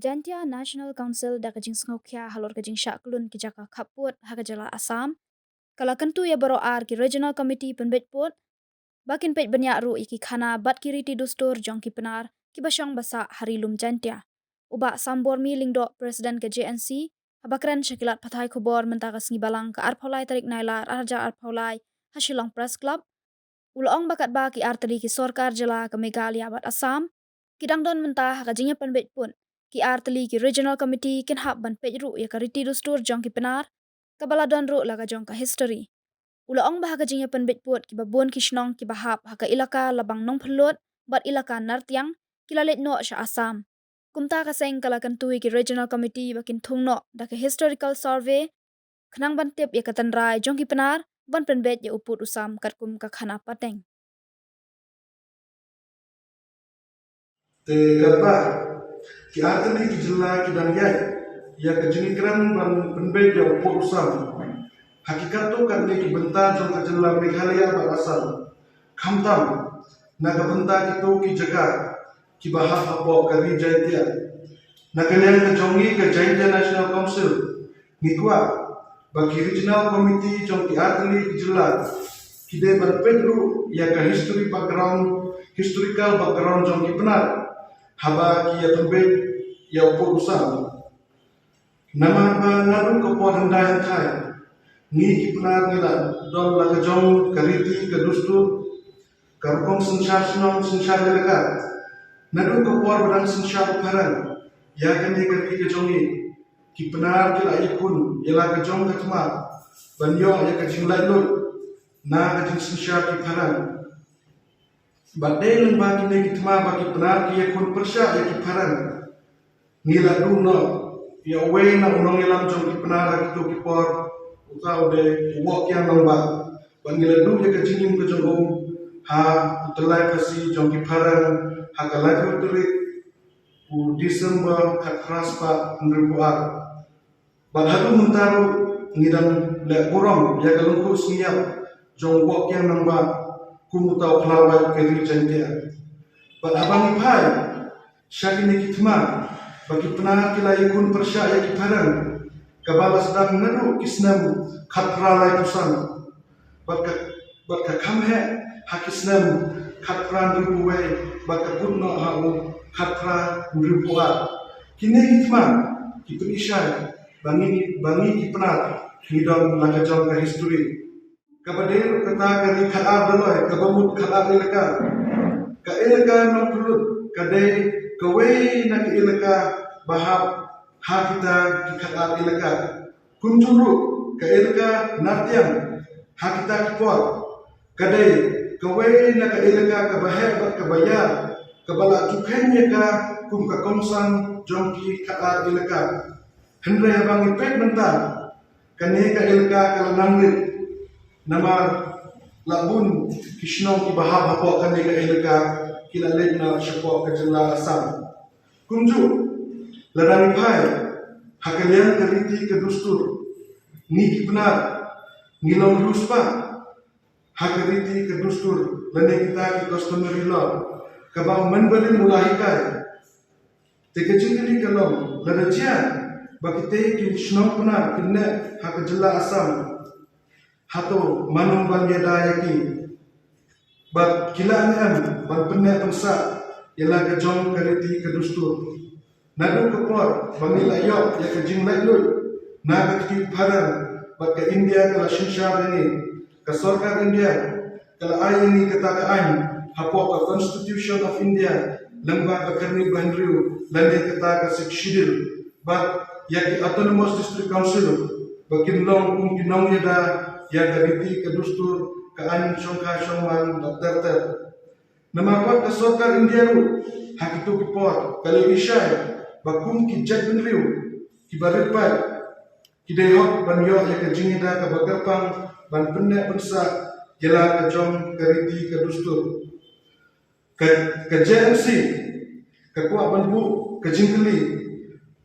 Jantia National Council da kajing Sngokia halor kajing Syaklun ki jaka kaput hakajala Assam. Kala kentu ya baroar ki Regional Committee penbetput. Bakin pej banyak ru iki khana bat kiri ti dustur jong ki penar ki basyang basa hari lum Jantia. Uba sambor mi lingdo Presiden ke JNC. Habakran syakilat patai kubor mentakas ngibalang ke arpaulai tarik nailar arja arpaulai hasilong press club. Ulong bakat ba ki arteri ki sorkar jela ke Meghalaya bat Assam. Kidang don mentah hakajingnya penbetput. Ki arteli ki Regional Committee kin hab ban pej ru ya kariti dustur jong ki penar. Kabala don ru laga jong ka history. Ulaong bah hakajingnya penbetput ki babun kishnong ki bahap haka ilaka labang nong pelut bat ilaka nartiang kilalet no sya Assam. Kumta kaseng kala kantui ki Regional Committee bakin thungno da ke historical survey kenang ban tip ya katanrai jong ki penar ban penbet ya uput usam katkum ka khana pateng. Te kapa ki arteli ki jela ki dan yai ya ke jingikran ban penbet ya uput usam hakikat tu kan ki bentar jong ka jela Meghalaya ba asal khamtam naga bentar ki tu ki jaga ki bahap apo kari Jantia nagalian ke jongi ke Jantia National Council ngikwa bagi Regional Committee jong ki arteli ki jela ki de ban pedru ya ka historical background jong ki benar haba ki ya penbet ya uput usam nama ba ngadu ko po hendayan thai ni ki benar ngila don la ka jong kariti ke dustur karkong sensyar dekat nadu ko po badang sensyar paran ya kan ni ke jongi ki benar kila ikun ila ka jong ka tma banyo ya ka jinglai lut na ka jing sensyar ki paran badai lembah kini kitma bagi benar kia kun persya ya kiparan ngila duno ya we na unong ilam jong ki benar gitu kipor utau de wok yang lembah ban ngila du ya kajingim ke jong ha utelai kasi jong kiparan ha kalai uteri u Desember katras pa ndribuar ban hadu muntaru ngidam le kurang ya kalungku singap jong wok yang lembah kumutau kelawai kiri Jantia. Bat abang ipai, syakini kitma, bagi penahar kila ikun persya ya kiparan, kabala sedang nadu kisnam khatralai tusan. Bat ka kamhe hakisnam khatran ribuwe, bat ka putno hau khatra ribuat. Kini kitma, kipun isyai, bangi kipenat, hidang lagajong ka history. Kabadir kata kari khaar daloi kabamut khaar ilaka ka ilaka nang pulut kadai kawai nak ilaka bahap ha kita ki khaar ilaka kunjuru ka ilaka nartiam ha kita kipot kadai kawai nak ilaka ka bahab ka bayar kabala cukenya ka kum ka komsan jongki khaar ilaka hendra bang ipet mentar kane ka ilaka kalananglit nama labun kishnong ki bahab hapo kan ka ilaka kilalet na syapo ka jela Assam kunju ladang pai hakalian kariti ke dustur ni ki benar ngilong luspa hakariti ke dustur lane kita ki customary law kabang menbeli mulahikai te kecil kalong ladajian bakite ki kishnong benar kene hakajela Assam hato manung bang yada yaki bat kila an bat penne pengsa yala ka jong kariti ka dustur nadu kapor bangila yo ya ka jing lai lut na ka ki paran bat ka India kala shinshar ni ka sarkar India kala ai ni kata ka ain hapo ka Constitution of India lamba ka karni bandriu lande kata ka sikshidil bat ya ki Autonomous District Council bakin long kum kinong yada ya gariti ke dustur ke an songka songman dokter nama kuat ke sokar India ru hak itu kipor kali isyai bakum ki jadun riu ki baripat ki dehok ban yo ya ke jingida ke bagarpang ban penne pensa jela ke jom gariti ke dustur ke JMC ke kuat ban bu ke jingkeli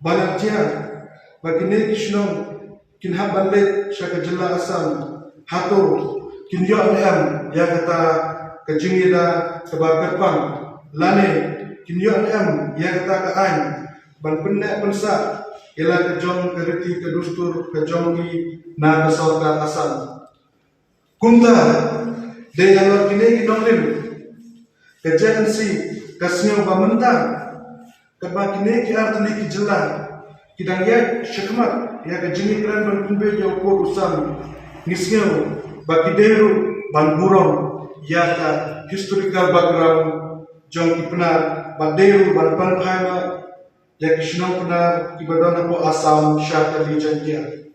balak jia bagi ne kishnong kinha bandet syaka jela Assam hato kinyo am ya kata kejingida sebagai pang lane kinyo am ya kata ka an ban pendak pensa ila kejong keriti kedustur kejongi na kesorka asal kunta de alor kini kinong rin kejan si kasnyo bamentang kaba kini ki artani ki jela kidang ya syakmat ya kejini kran ban kumbe ya por usam nisnyo bakideru ban burong ya ka historical background jong ipnar baderu ban panphana ya kishnong pnar ibadana po asam syata di jangkia